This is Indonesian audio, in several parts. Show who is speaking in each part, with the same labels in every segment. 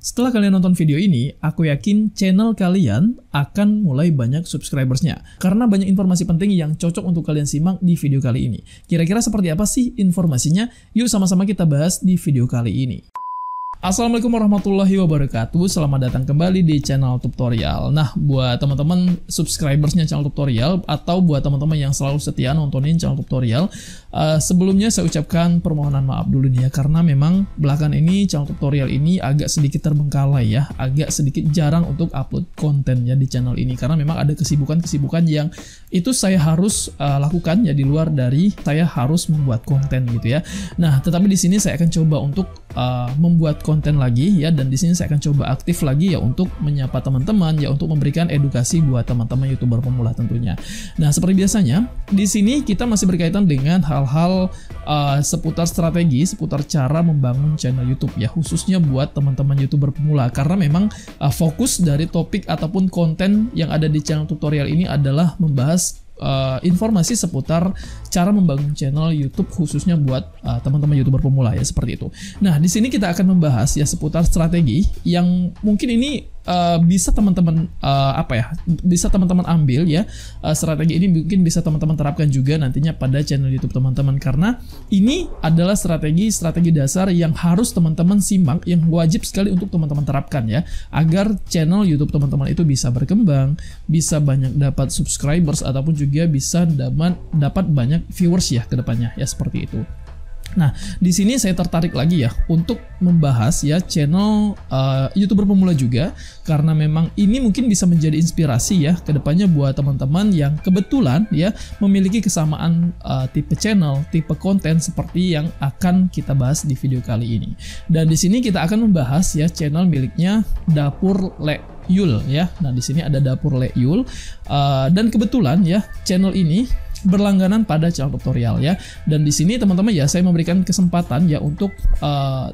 Speaker 1: Setelah kalian nonton video ini, aku yakin channel kalian akan mulai banyak subscribersnya. Karena banyak informasi penting yang cocok untuk kalian simak di video kali ini. Kira-kira seperti apa sih informasinya? Yuk sama-sama kita bahas di video kali ini. Assalamualaikum warahmatullahi wabarakatuh. Selamat datang kembali di channel tutorial. Nah, buat teman-teman subscribersnya channel tutorial atau buat teman-teman yang selalu setia nontonin channel tutorial, sebelumnya saya ucapkan permohonan maaf dulu nih ya, karena memang belakangan ini channel tutorial ini agak sedikit terbengkalai ya, agak sedikit jarang untuk upload konten ya di channel ini, karena memang ada kesibukan-kesibukan yang itu saya harus lakukan ya, di luar dari saya harus membuat konten gitu ya. Nah, tetapi di sini saya akan coba untuk membuat konten lagi ya, dan di sini saya akan coba aktif lagi ya untuk menyapa teman-teman ya, untuk memberikan edukasi buat teman-teman YouTuber pemula tentunya. Nah, seperti biasanya di sini kita masih berkaitan dengan hal-hal seputar strategi, seputar cara membangun channel YouTube ya, khususnya buat teman-teman YouTuber pemula, karena memang fokus dari topik ataupun konten yang ada di channel tutorial ini adalah membahas informasi seputar cara membangun channel YouTube khususnya buat teman-teman YouTuber pemula ya, seperti itu. Nah, di sini kita akan membahas ya seputar strategi yang mungkin ini bisa teman-teman bisa teman-teman ambil ya. Strategi ini mungkin bisa teman-teman terapkan juga nantinya pada channel YouTube teman-teman, karena ini adalah strategi dasar yang harus teman-teman simak, yang wajib sekali untuk teman-teman terapkan ya, agar channel YouTube teman-teman itu bisa berkembang, bisa banyak dapat subscribers ataupun juga bisa dapat banyak viewers ya ke depannya ya, seperti itu. Nah, di sini saya tertarik lagi ya untuk membahas ya channel YouTuber pemula juga, karena memang ini mungkin bisa menjadi inspirasi ya ke depannya buat teman-teman yang kebetulan ya memiliki kesamaan tipe channel, tipe konten seperti yang akan kita bahas di video kali ini. Dan di sini kita akan membahas ya channel miliknya Dapur Le Yul ya. Nah, di sini ada Dapur Le Yul dan kebetulan ya channel ini berlangganan pada channel tutorial ya, dan di sini teman-teman ya saya memberikan kesempatan ya untuk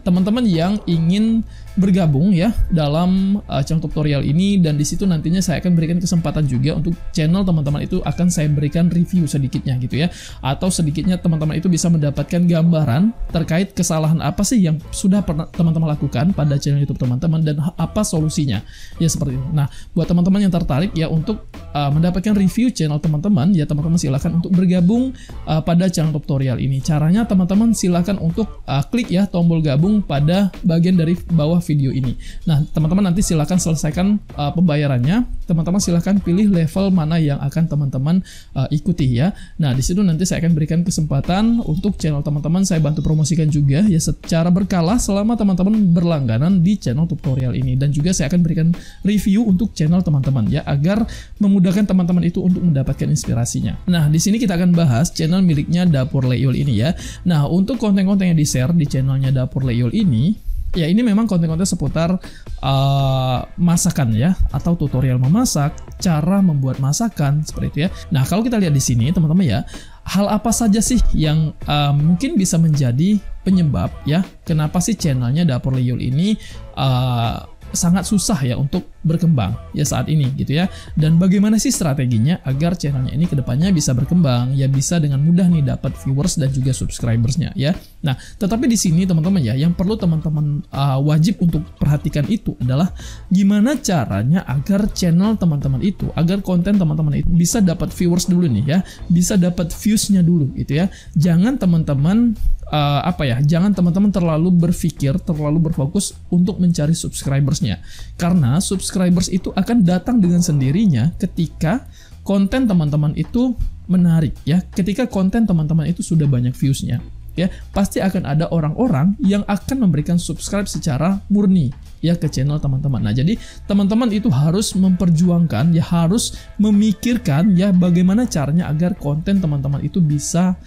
Speaker 1: teman-teman yang ingin bergabung ya dalam channel tutorial ini, dan di situ nantinya saya akan berikan kesempatan juga untuk channel teman-teman itu akan saya berikan review sedikitnya gitu ya, atau sedikitnya teman-teman itu bisa mendapatkan gambaran terkait kesalahan apa sih yang sudah pernah teman-teman lakukan pada channel YouTube teman-teman dan apa solusinya ya, seperti itu. Nah, buat teman-teman yang tertarik ya untuk mendapatkan review channel teman-teman ya, teman-teman silakan untuk bergabung pada channel tutorial ini. Caranya teman-teman silakan untuk klik ya tombol gabung pada bagian dari bawah video ini. Nah, teman-teman nanti silakan selesaikan pembayarannya. Teman-teman silakan pilih level mana yang akan teman-teman ikuti ya. Nah, di situ nanti saya akan berikan kesempatan untuk channel teman-teman saya bantu promosikan juga ya secara berkala selama teman-teman berlangganan di channel tutorial ini, dan juga saya akan berikan review untuk channel teman-teman ya, agar memudahkan teman-teman itu untuk mendapatkan inspirasinya. Nah, di sini kita akan bahas channel miliknya Dapur Le Yul ini ya. Nah, untuk konten-konten yang di-share di channelnya Dapur Le Yul ini, ya ini memang konten-konten seputar masakan ya, atau tutorial memasak, cara membuat masakan seperti itu ya. Nah, kalau kita lihat di sini teman-teman ya, hal apa saja sih yang mungkin bisa menjadi penyebab ya kenapa sih channelnya Dapur Le Yul ini sangat susah ya untuk berkembang ya saat ini gitu ya, dan bagaimana sih strateginya agar channelnya ini kedepannya bisa berkembang ya, bisa dengan mudah nih dapat viewers dan juga subscribersnya ya. Nah, tetapi di sini teman-teman ya, yang perlu teman-teman wajib untuk perhatikan itu adalah gimana caranya agar channel teman-teman itu, agar konten teman-teman itu bisa dapat viewers dulu nih ya, bisa dapat viewsnya dulu gitu ya. Jangan teman-teman jangan teman-teman terlalu berfokus untuk mencari subscribersnya, karena subscribers itu akan datang dengan sendirinya ketika konten teman-teman itu menarik ya, ketika konten teman-teman itu sudah banyak viewsnya ya, pasti akan ada orang-orang yang akan memberikan subscribe secara murni ya ke channel teman-teman. Nah, jadi teman-teman itu harus memperjuangkan ya, harus memikirkan ya bagaimana caranya agar konten teman-teman itu bisa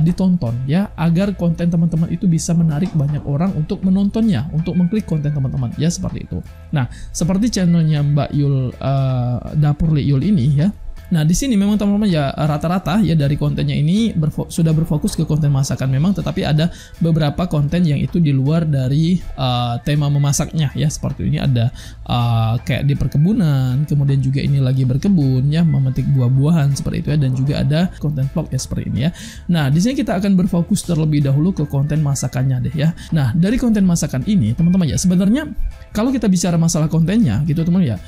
Speaker 1: ditonton ya, agar konten teman-teman itu bisa menarik banyak orang untuk menontonnya, untuk mengklik konten teman-teman ya, seperti itu. Nah, seperti channelnya Mbak Yul Dapur Le Yul ini ya, Nah, di sini memang teman-teman ya rata-rata ya dari kontennya ini sudah berfokus ke konten masakan memang, tetapi ada beberapa konten yang itu di luar dari tema memasaknya ya. Seperti ini ada kayak di perkebunan, kemudian juga ini lagi berkebun ya, memetik buah-buahan seperti itu ya, dan juga ada konten vlog ya seperti ini ya. Nah, di sini kita akan berfokus terlebih dahulu ke konten masakannya deh ya. Nah, dari konten masakan ini teman-teman ya, sebenarnya kalau kita bicara masalah kontennya gitu teman-teman ya,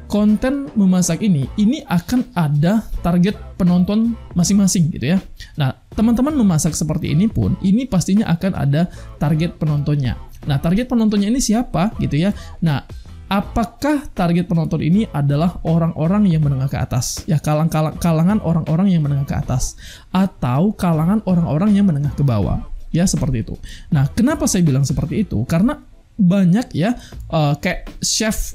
Speaker 1: konten memasak ini akan ada target penonton masing-masing gitu ya. Nah, teman-teman memasak seperti ini pun, ini pastinya akan ada target penontonnya. Nah, target penontonnya ini siapa gitu ya. Nah, apakah target penonton ini adalah orang-orang yang menengah ke atas? Ya, kalangan orang-orang yang menengah ke atas. Atau kalangan orang-orang yang menengah ke bawah. Ya, seperti itu. Nah, kenapa saya bilang seperti itu? Karena banyak ya kayak chef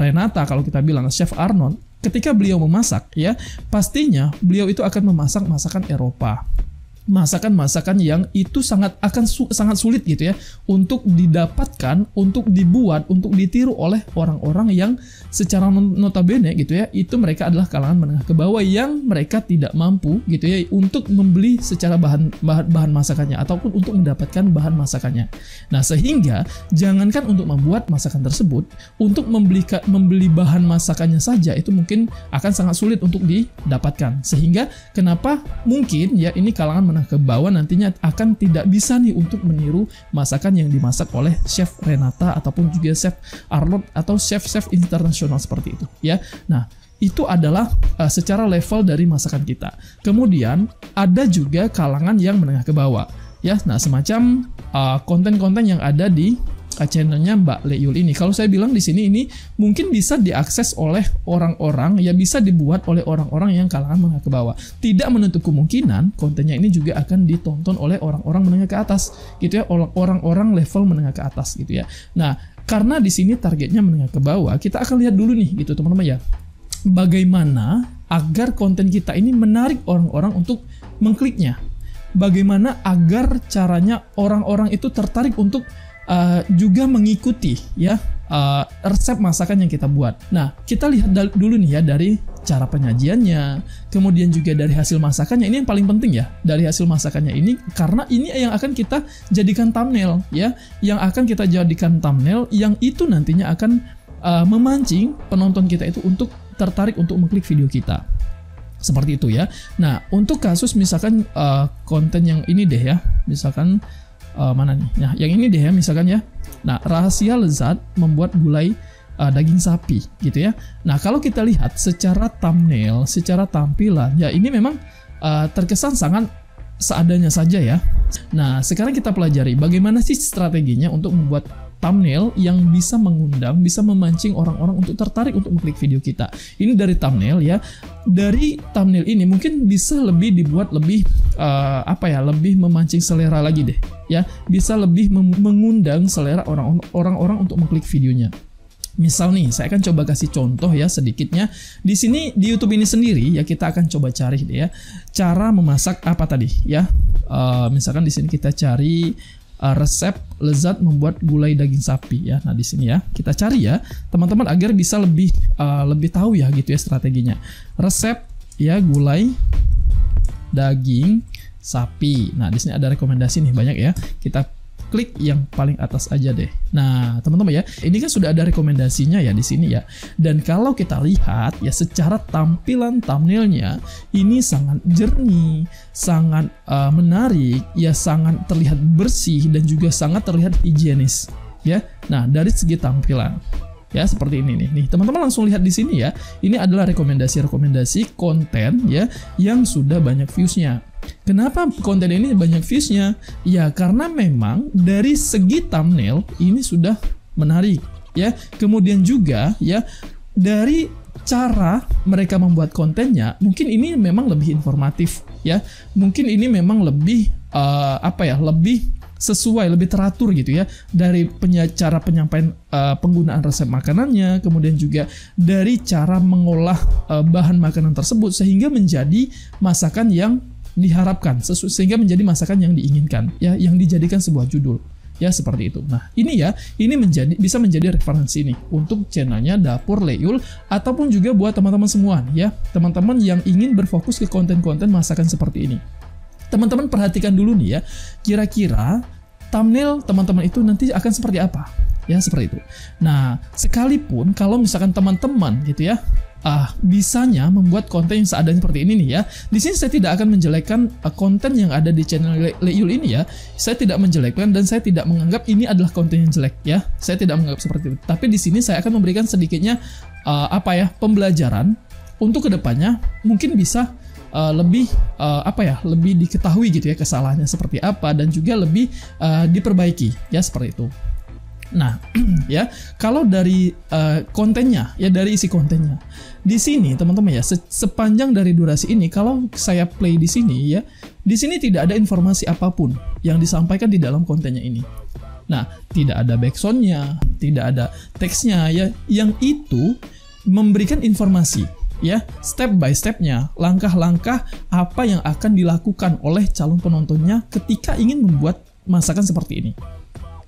Speaker 1: Renata, kalau kita bilang chef Arnold, ketika beliau memasak ya, pastinya beliau itu akan memasak masakan Eropa, masakan-masakan yang itu sangat sulit gitu ya untuk didapatkan, untuk dibuat, untuk ditiru oleh orang-orang yang secara notabene gitu ya, itu mereka adalah kalangan menengah ke bawah yang mereka tidak mampu gitu ya untuk membeli secara bahan masakannya ataupun untuk mendapatkan bahan masakannya. Nah, sehingga jangankan untuk membuat masakan tersebut, untuk membeli bahan masakannya saja itu mungkin akan sangat sulit untuk didapatkan. Sehingga kenapa mungkin ya ini kalangan menengah ke bawah nantinya akan tidak bisa nih untuk meniru masakan yang dimasak oleh chef Renata ataupun juga chef Arnold atau chef-chef internasional seperti itu ya. Nah, itu adalah secara level dari masakan kita. Kemudian ada juga kalangan yang menengah ke bawah ya. Nah, semacam konten-konten yang ada di channelnya Mbak Le Yul ini. Kalau saya bilang di sini ini mungkin bisa diakses oleh orang-orang ya, bisa dibuat oleh orang-orang yang kalangan menengah ke bawah. Tidak menutup kemungkinan kontennya ini juga akan ditonton oleh orang-orang menengah ke atas gitu ya, orang-orang level menengah ke atas gitu ya. Nah, karena di sini targetnya menengah ke bawah, kita akan lihat dulu nih gitu teman-teman ya, bagaimana agar konten kita ini menarik orang-orang untuk mengkliknya. Bagaimana agar caranya orang-orang itu tertarik untuk juga mengikuti ya resep masakan yang kita buat. Nah, kita lihat dulu nih ya dari cara penyajiannya, kemudian juga dari hasil masakannya. Ini yang paling penting ya, dari hasil masakannya ini, karena ini yang akan kita jadikan thumbnail ya, yang akan kita jadikan thumbnail yang itu nantinya akan memancing penonton kita itu untuk tertarik untuk mengklik video kita. Seperti itu ya. Nah, untuk kasus misalkan konten yang ini deh ya, misalkan mana nih? Nah, yang ini deh ya, misalkan ya. Nah, rahasia lezat membuat gulai daging sapi gitu ya. Nah, kalau kita lihat secara thumbnail, secara tampilan, ya ini memang terkesan sangat seadanya saja ya. Nah, sekarang kita pelajari bagaimana sih strateginya untuk membuat thumbnail yang bisa mengundang, bisa memancing orang-orang untuk tertarik untuk mengklik video kita. Ini dari thumbnail ya. Dari thumbnail ini mungkin bisa lebih dibuat lebih lebih memancing selera lagi deh ya. Bisa lebih mengundang selera orang-orang untuk mengklik videonya. Misal nih, saya akan coba kasih contoh ya sedikitnya. Di sini di YouTube ini sendiri ya, kita akan coba cari deh ya cara memasak apa tadi ya. Misalkan di sini kita cari resep lezat membuat gulai daging sapi ya. Nah, di sini ya kita cari ya teman-teman agar bisa lebih tahu ya gitu ya strateginya. Resep ya gulai daging sapi. Nah, di sini ada rekomendasi nih banyak ya. Kita klik yang paling atas aja deh. Nah, teman-teman ya, ini kan sudah ada rekomendasinya ya di sini ya. Dan kalau kita lihat ya secara tampilan thumbnailnya ini sangat jernih, sangat menarik, ya sangat terlihat bersih dan juga sangat terlihat higienis ya. Nah, dari segi tampilan ya seperti ini nih. Teman-teman langsung lihat di sini ya. Ini adalah rekomendasi konten ya yang sudah banyak views-nya. Kenapa konten ini banyak views-nya? Ya karena memang dari segi thumbnail ini sudah menarik ya. Kemudian juga ya dari cara mereka membuat kontennya mungkin ini memang lebih informatif ya. Mungkin ini memang lebih lebih sesuai, lebih teratur gitu ya dari cara penyampaian penggunaan resep makanannya, kemudian juga dari cara mengolah bahan makanan tersebut sehingga menjadi masakan yang diharapkan, sehingga menjadi masakan yang diinginkan ya, yang dijadikan sebuah judul Ya seperti itu. Nah ini ya, ini bisa menjadi referensi nih untuk channelnya Dapur Leyul, ataupun juga buat teman-teman semua nih ya, teman-teman yang ingin berfokus ke konten-konten masakan seperti ini. Teman-teman perhatikan dulu nih ya, kira-kira thumbnail teman-teman itu nanti akan seperti apa. Ya seperti itu. Nah sekalipun kalau misalkan teman-teman gitu ya, bisanya membuat konten yang seadanya seperti ini nih ya. Di sini saya tidak akan menjelekkan konten yang ada di channel Leyul ini ya. Saya tidak menjelekkan dan saya tidak menganggap ini adalah konten yang jelek ya. Saya tidak menganggap seperti itu. Tapi di sini saya akan memberikan sedikitnya pembelajaran untuk kedepannya mungkin bisa lebih lebih diketahui gitu ya kesalahannya seperti apa, dan juga lebih diperbaiki ya seperti itu. Nah, ya kalau dari kontennya ya, dari isi kontennya di sini teman-teman ya, sepanjang dari durasi ini kalau saya play di sini ya, di sini tidak ada informasi apapun yang disampaikan di dalam kontennya ini. Nah, tidak ada backsoundnya, tidak ada teksnya ya, yang itu memberikan informasi ya, step by stepnya, langkah-langkah apa yang akan dilakukan oleh calon penontonnya ketika ingin membuat masakan seperti ini.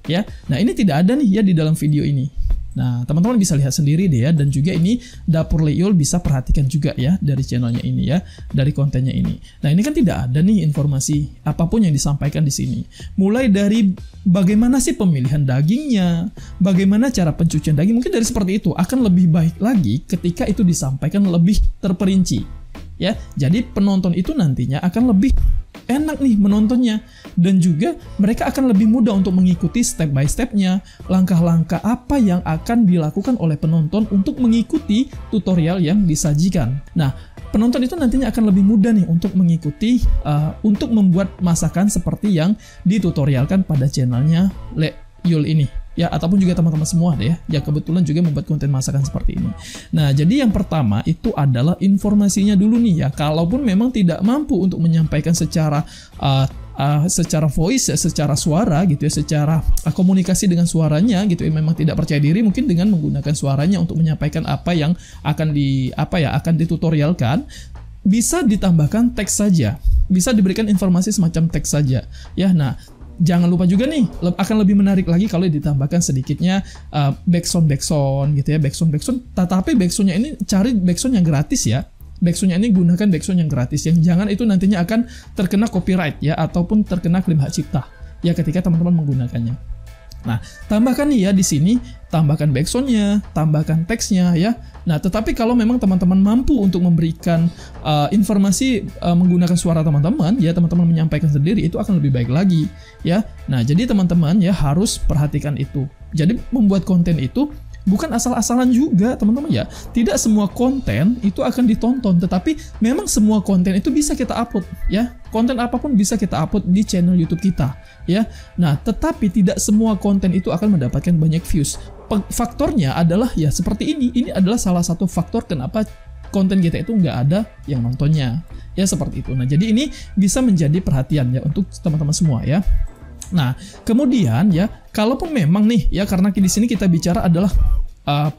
Speaker 1: Ya, nah ini tidak ada nih ya di dalam video ini. Nah, teman-teman bisa lihat sendiri deh ya, dan juga ini Dapur Leyul bisa perhatikan juga ya dari channelnya ini ya, dari kontennya ini. Nah, ini kan tidak ada nih informasi apapun yang disampaikan di sini. Mulai dari bagaimana sih pemilihan dagingnya, bagaimana cara pencucian daging, mungkin dari seperti itu akan lebih baik lagi ketika itu disampaikan lebih terperinci. Ya, jadi penonton itu nantinya akan lebih enak nih menontonnya, dan juga mereka akan lebih mudah untuk mengikuti step by stepnya, langkah-langkah apa yang akan dilakukan oleh penonton untuk mengikuti tutorial yang disajikan. Nah, penonton itu nantinya akan lebih mudah nih untuk mengikuti untuk membuat masakan seperti yang ditutorialkan pada channelnya Leyul ini ya, ataupun juga teman-teman semua deh ya, kebetulan juga membuat konten masakan seperti ini. Nah, jadi yang pertama itu adalah informasinya dulu nih ya. Kalaupun memang tidak mampu untuk menyampaikan secara voice, secara suara gitu ya, secara komunikasi dengan suaranya gitu ya, memang tidak percaya diri mungkin dengan menggunakan suaranya untuk menyampaikan apa yang akan ditutorialkan, bisa ditambahkan teks saja, bisa diberikan informasi semacam teks saja ya. Nah, jangan lupa juga nih, akan lebih menarik lagi kalau ditambahkan sedikitnya backsound gitu ya, backsound. Tetapi backsoundnya ini cari backsound yang gratis ya. Backsoundnya ini gunakan backsound yang gratis, yang jangan itu nantinya akan terkena copyright ya, ataupun terkena klaim hak cipta ya ketika teman-teman menggunakannya. Nah, tambahkan nih ya di sini, tambahkan backsoundnya, tambahkan teksnya ya. Nah, tetapi kalau memang teman-teman mampu untuk memberikan informasi menggunakan suara teman-teman ya, teman-teman menyampaikan sendiri, itu akan lebih baik lagi ya. Nah, jadi teman-teman ya harus perhatikan itu. Jadi membuat konten itu bukan asal-asalan juga teman-teman ya. Tidak semua konten itu akan ditonton, tetapi memang semua konten itu bisa kita upload ya. Konten apapun bisa kita upload di channel YouTube kita ya. Nah, tetapi tidak semua konten itu akan mendapatkan banyak views. Faktornya adalah ya seperti ini. Ini adalah salah satu faktor kenapa konten kita itu nggak ada yang nontonnya ya, seperti itu. Nah, jadi ini bisa menjadi perhatian ya untuk teman-teman semua ya. Nah, kemudian ya, kalaupun memang nih ya, karena di sini kita bicara adalah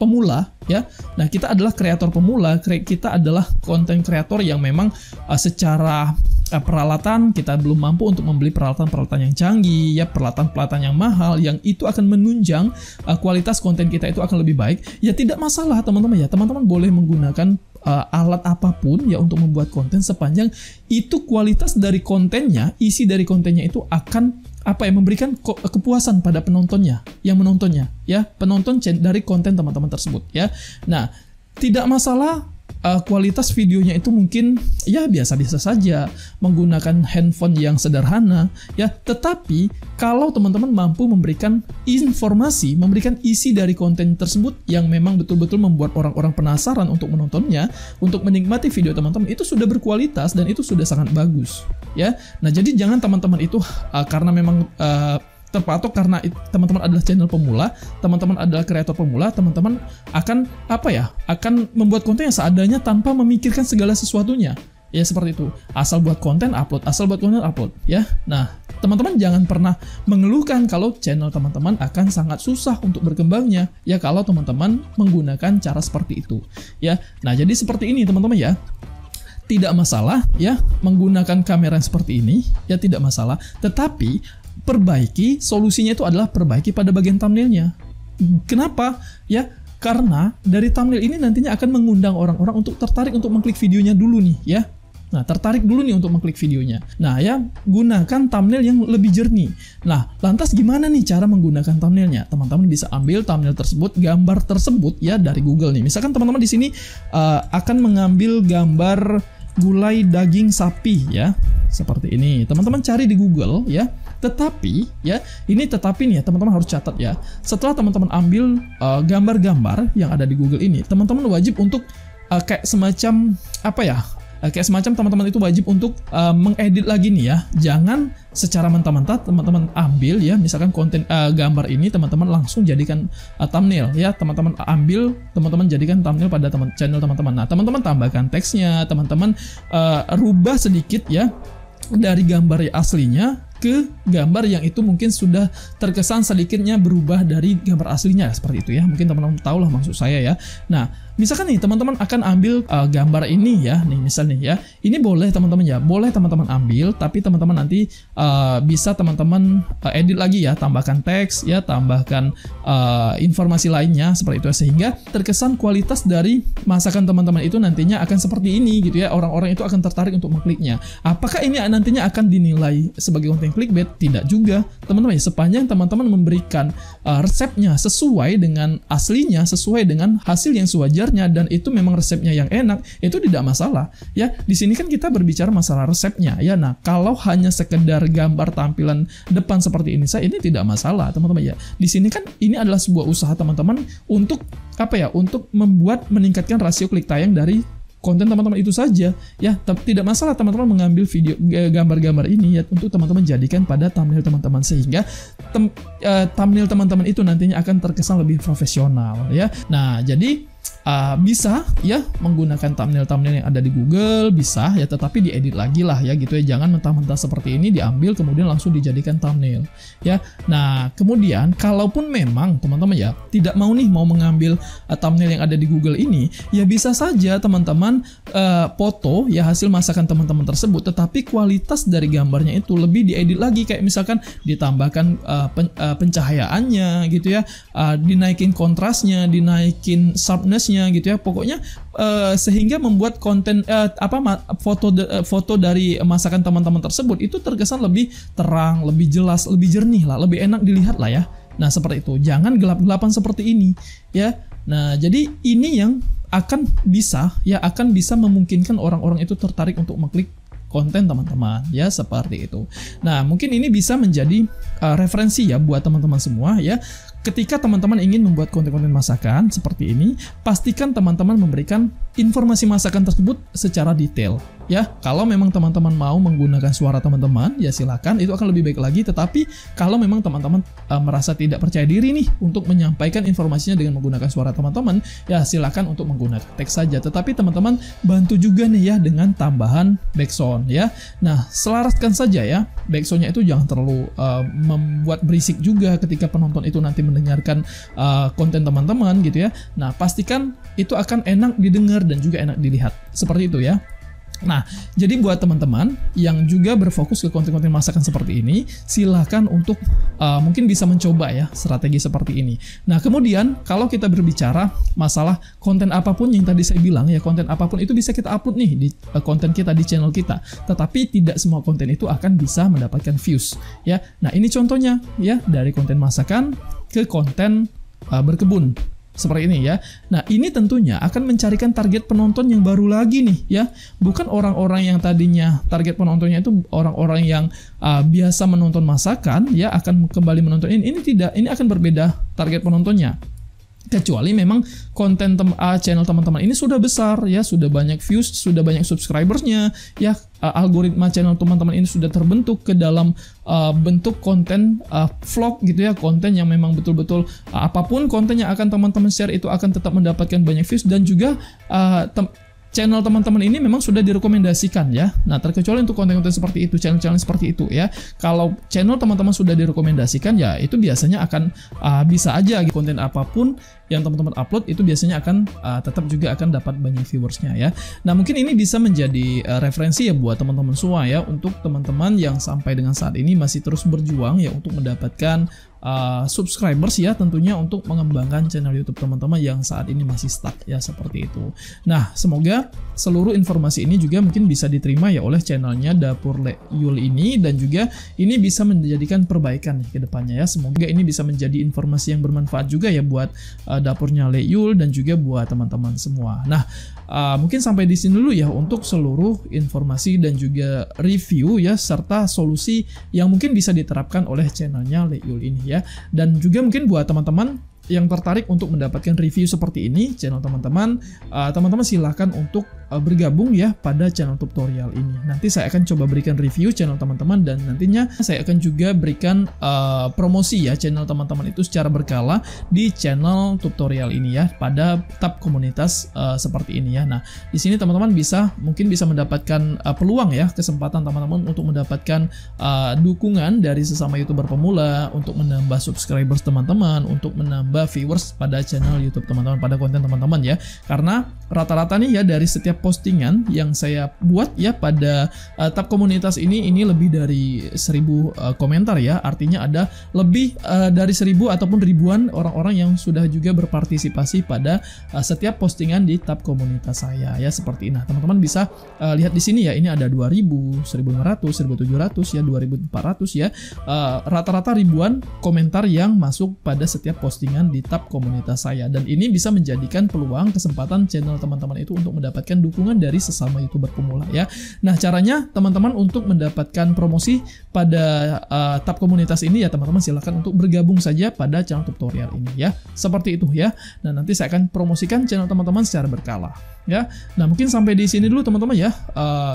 Speaker 1: pemula ya. Nah, kita adalah kreator pemula, kita adalah konten kreator yang memang secara peralatan kita belum mampu untuk membeli peralatan-peralatan yang canggih ya, peralatan-peralatan yang mahal yang itu akan menunjang kualitas konten kita itu akan lebih baik. Ya tidak masalah teman-teman ya. Teman-teman boleh menggunakan alat apapun ya untuk membuat konten, sepanjang itu kualitas dari kontennya, isi dari kontennya itu akan memberikan kepuasan pada penontonnya, yang menontonnya ya, penonton dari konten teman-teman tersebut ya. Nah, tidak masalah kualitas videonya itu mungkin ya biasa-biasa saja, menggunakan handphone yang sederhana ya, tetapi kalau teman-teman mampu memberikan informasi, memberikan isi dari konten tersebut yang memang betul-betul membuat orang-orang penasaran untuk menontonnya, untuk menikmati video teman-teman, itu sudah berkualitas dan itu sudah sangat bagus ya. Nah, jadi jangan teman-teman itu karena memang terpatok karena teman-teman adalah channel pemula, teman-teman adalah kreator pemula, teman-teman akan akan membuat konten yang seadanya tanpa memikirkan segala sesuatunya ya, seperti itu. Asal buat konten upload, ya. Nah, teman-teman jangan pernah mengeluhkan kalau channel teman-teman akan sangat susah untuk berkembangnya ya kalau teman-teman menggunakan cara seperti itu ya. Nah, jadi seperti ini teman-teman ya. Tidak masalah ya menggunakan kamera yang seperti ini ya, tidak masalah, tetapi perbaiki, solusinya itu adalah perbaiki pada bagian thumbnailnya. Kenapa? Ya, karena dari thumbnail ini nantinya akan mengundang orang-orang untuk tertarik untuk mengklik videonya dulu nih ya. Nah, tertarik dulu nih untuk mengklik videonya. Nah, ya, gunakan thumbnail yang lebih jernih. Nah, lantas gimana nih cara menggunakan thumbnailnya? Teman-teman bisa ambil thumbnail tersebut, gambar tersebut ya dari Google nih. Misalkan teman-teman di sini akan mengambil gambar gulai daging sapi ya. Seperti ini. Teman-teman cari di Google ya. Tetapi ya, ini tetapi nih ya, teman-teman harus catat ya. Setelah teman-teman ambil gambar-gambar yang ada di Google ini, teman-teman wajib untuk kayak semacam apa ya? Kayak semacam teman-teman itu wajib untuk mengedit lagi nih ya. Jangan secara mentah-mentah teman-teman ambil ya, misalkan konten gambar ini teman-teman langsung jadikan thumbnail ya. Teman-teman ambil, teman-teman jadikan thumbnail pada channel teman-teman. Nah, teman-teman tambahkan teksnya, teman-teman rubah sedikit ya dari gambar aslinya ke gambar yang itu mungkin sudah terkesan sedikitnya berubah dari gambar aslinya, seperti itu ya. Mungkin teman-teman tahu lah maksud saya ya. Nah, misalkan nih teman-teman akan ambil gambar ini ya, nih misalnya ya, ini boleh teman-teman ya, boleh teman-teman ambil, tapi teman-teman nanti bisa teman-teman edit lagi ya, tambahkan teks ya, tambahkan informasi lainnya seperti itu, sehingga terkesan kualitas dari masakan teman-teman itu nantinya akan seperti ini gitu ya. Orang-orang itu akan tertarik untuk mengkliknya. Apakah ini nantinya akan dinilai sebagai konten clickbait? Tidak juga teman-teman ya, sepanjang teman-teman memberikan resepnya sesuai dengan aslinya, sesuai dengan hasil yang sewajarnya, dan itu memang resepnya yang enak, itu tidak masalah ya. Di sini kan kita berbicara masalah resepnya ya. Nah, kalau hanya sekedar gambar tampilan depan seperti ini ini tidak masalah teman-teman ya. Di sini kan ini adalah sebuah usaha teman-teman untuk apa ya, untuk meningkatkan rasio klik tayang dari konten teman-teman itu saja ya. Tidak masalah teman-teman mengambil video gambar-gambar ini ya untuk teman-teman jadikan pada thumbnail teman-teman, sehingga thumbnail teman-teman itu nantinya akan terkesan lebih profesional ya. Nah, jadi bisa ya menggunakan thumbnail-thumbnail yang ada di Google, bisa ya, tetapi diedit lagi lah ya gitu ya. Jangan mentah-mentah seperti ini diambil kemudian langsung dijadikan thumbnail ya. Nah, kemudian kalaupun memang teman-teman ya tidak mau mengambil thumbnail yang ada di Google ini, ya bisa saja teman-teman foto ya hasil masakan teman-teman tersebut, tetapi kualitas dari gambarnya itu lebih diedit lagi, kayak misalkan ditambahkan pencahayaannya gitu ya, dinaikin kontrasnya, dinaikin sharpness-nya gitu ya, pokoknya sehingga membuat konten foto dari masakan teman-teman tersebut itu terkesan lebih terang, lebih jelas, lebih jernih lah, lebih enak dilihat lah ya. Nah, seperti itu, jangan gelap-gelapan seperti ini ya. Nah, jadi ini yang akan bisa memungkinkan orang-orang itu tertarik untuk mengklik konten teman-teman ya, seperti itu. Nah, mungkin ini bisa menjadi referensi ya buat teman-teman semua ya. Ketika teman-teman ingin membuat konten-konten masakan seperti ini, pastikan teman-teman memberikan informasi masakan tersebut secara detail ya. Kalau memang teman-teman mau menggunakan suara teman-teman, ya silakan, itu akan lebih baik lagi. Tetapi kalau memang teman-teman merasa tidak percaya diri nih untuk menyampaikan informasinya dengan menggunakan suara teman-teman, ya silakan untuk menggunakan teks saja. Tetapi teman-teman bantu juga nih ya dengan tambahan background ya. Nah, selaraskan saja ya, backgroundnya itu jangan terlalu membuat berisik juga ketika penonton itu nanti mendengarkan konten teman-teman gitu ya. Nah, pastikan itu akan enak didengar dan juga enak dilihat, seperti itu ya. Nah, jadi buat teman-teman yang juga berfokus ke konten-konten masakan seperti ini, silahkan untuk mungkin bisa mencoba ya strategi seperti ini. Nah, kemudian kalau kita berbicara masalah konten apapun yang tadi saya bilang ya, konten apapun itu bisa kita upload nih di konten kita di channel kita. Tetapi tidak semua konten itu akan bisa mendapatkan views ya. Nah, ini contohnya ya, dari konten masakan ke konten berkebun. Seperti ini ya. Nah, ini tentunya akan mencarikan target penonton yang baru lagi nih ya. Bukan orang-orang yang tadinya target penontonnya itu orang-orang yang biasa menonton masakan ya, akan kembali menonton ini. Ini tidak, ini akan berbeda target penontonnya. Kecuali memang konten channel teman-teman ini sudah besar ya, sudah banyak views, sudah banyak subscribersnya ya, algoritma channel teman-teman ini sudah terbentuk ke dalam bentuk konten vlog gitu ya, konten yang memang betul-betul apapun konten yang akan teman-teman share itu akan tetap mendapatkan banyak views, dan juga channel teman-teman ini memang sudah direkomendasikan ya. Nah, terkecuali untuk konten-konten seperti itu, channel-channel seperti itu ya. Kalau channel teman-teman sudah direkomendasikan ya, itu biasanya akan bisa aja konten apapun yang teman-teman upload itu biasanya akan tetap juga akan dapat banyak viewersnya ya. Nah, mungkin ini bisa menjadi referensi ya buat teman-teman semua ya, untuk teman-teman yang sampai dengan saat ini masih terus berjuang ya untuk mendapatkan subscribers ya, tentunya untuk mengembangkan channel YouTube teman-teman yang saat ini masih stuck ya, seperti itu. Nah, semoga seluruh informasi ini juga mungkin bisa diterima ya oleh channelnya Dapur Le Yul ini, dan juga ini bisa menjadikan perbaikan nih ke depannya ya. Semoga ini bisa menjadi informasi yang bermanfaat juga ya buat dapurnya Le Yul dan juga buat teman-teman semua. Nah, mungkin sampai di sini dulu ya untuk seluruh informasi dan juga review ya, serta solusi yang mungkin bisa diterapkan oleh channelnya Le Yul ini ya. Dan juga mungkin buat teman-teman yang tertarik untuk mendapatkan review seperti ini channel teman-teman, teman-teman silahkan untuk bergabung ya pada channel tutorial ini. Nanti saya akan coba berikan review channel teman-teman, dan nantinya saya akan juga berikan promosi ya channel teman-teman itu secara berkala di channel tutorial ini ya, pada tab komunitas seperti ini ya. Nah, di sini teman-teman mungkin bisa mendapatkan peluang ya, kesempatan teman-teman untuk mendapatkan dukungan dari sesama YouTuber pemula, untuk menambah subscribers teman-teman, untuk menambah viewers pada channel YouTube teman-teman, pada konten teman-teman ya. Karena rata-rata nih ya, dari setiap postingan yang saya buat ya pada tab komunitas ini lebih dari 1000 komentar ya. Artinya ada lebih dari 1000 ataupun ribuan orang-orang yang sudah juga berpartisipasi pada setiap postingan di tab komunitas saya ya, seperti ini. Nah, teman-teman bisa lihat di sini ya, ini ada 2000, 1500, 1700 ya, 2400 ya. Rata-rata ribuan komentar yang masuk pada setiap postingan di tab komunitas saya, dan ini bisa menjadikan peluang kesempatan channel teman-teman itu untuk mendapatkan dukungan dari sesama YouTuber pemula ya. Nah, caranya teman-teman untuk mendapatkan promosi pada tab komunitas ini ya, teman-teman silahkan untuk bergabung saja pada channel tutorial ini ya, seperti itu ya. Nah, nanti saya akan promosikan channel teman-teman secara berkala ya. Nah, mungkin sampai di sini dulu teman-teman ya,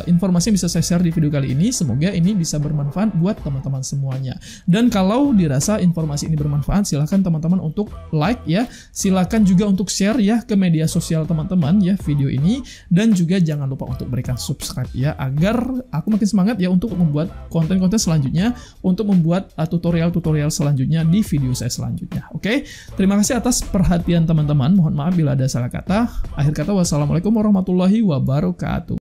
Speaker 1: informasi yang bisa saya share di video kali ini. Semoga ini bisa bermanfaat buat teman-teman semuanya, dan kalau dirasa informasi ini bermanfaat, silahkan teman-teman untuk like ya, silahkan juga untuk share ya ke media sosial teman-teman ya video ini, dan juga jangan lupa untuk berikan subscribe ya, agar aku makin semangat ya untuk membuat konten-konten selanjutnya, untuk membuat tutorial-tutorial selanjutnya di video saya selanjutnya. Oke, terima kasih atas perhatian teman-teman, mohon maaf bila ada salah kata. Akhir kata, wassalamualaikum warahmatullahi wabarakatuh.